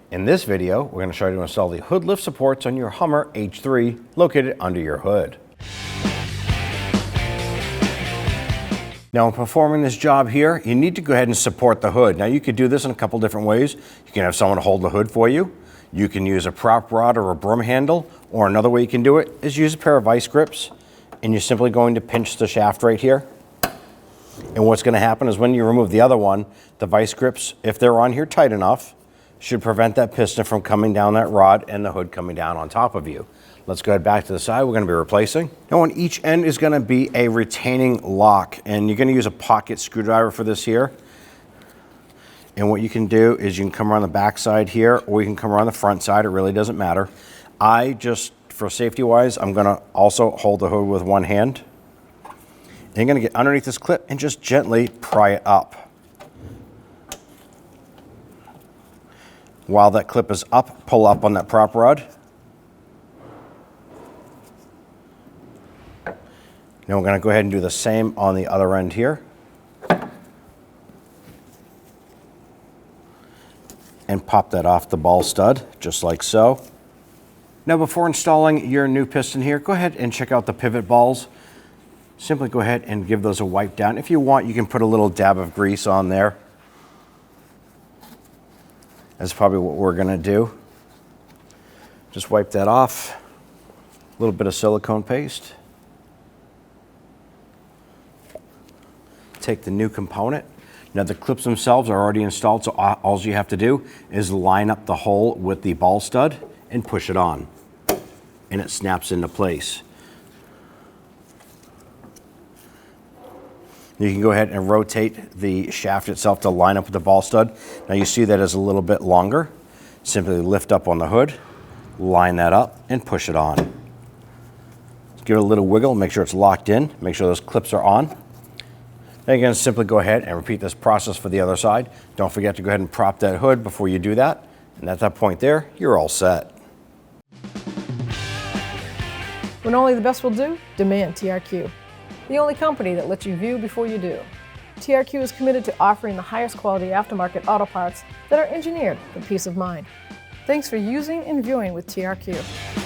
In this video, we're going to show you how to install the hood lift supports on your Hummer H3 located under your hood. Now, in performing this job here, you need to go ahead and support the hood. Now, you could do this in a couple different ways. You can have someone hold the hood for you. You can use a prop rod or a broom handle, or another way you can do it is use a pair of vice grips, and you're simply going to pinch the shaft right here. And what's going to happen is when you remove the other one, the vice grips, if they're on here tight enough, should prevent that piston from coming down that rod and the hood coming down on top of you. Let's go ahead back to the side. We're going to be replacing. Now on each end is going to be a retaining lock, and you're going to use a pocket screwdriver for this here. And what you can do is you can come around the back side here, or you can come around the front side. It really doesn't matter. I just, for safety wise, I'm going to also hold the hood with one hand. And you're going to get underneath this clip and just gently pry it up. While that clip is up, pull up on that prop rod. Now we're going to go ahead and do the same on the other end here. And pop that off the ball stud, just like so. Now before installing your new piston here, go ahead and check out the pivot balls. Simply go ahead and give those a wipe down. If you want, you can put a little dab of grease on there. That's probably what we're going to do. Just wipe that off. A little bit of silicone paste. Take the new component. Now the clips themselves are already installed, so all you have to do is line up the hole with the ball stud and push it on. And it snaps into place. You can go ahead and rotate the shaft itself to line up with the ball stud. Now you see that is a little bit longer. Simply lift up on the hood, line that up, and push it on. Give it a little wiggle, make sure it's locked in, make sure those clips are on. Now you're going to simply go ahead and repeat this process for the other side. Don't forget to go ahead and prop that hood before you do that. And at that point there, you're all set. When only the best will do, demand TRQ. The only company that lets you view before you do. TRQ is committed to offering the highest quality aftermarket auto parts that are engineered for peace of mind. Thanks for using and viewing with TRQ.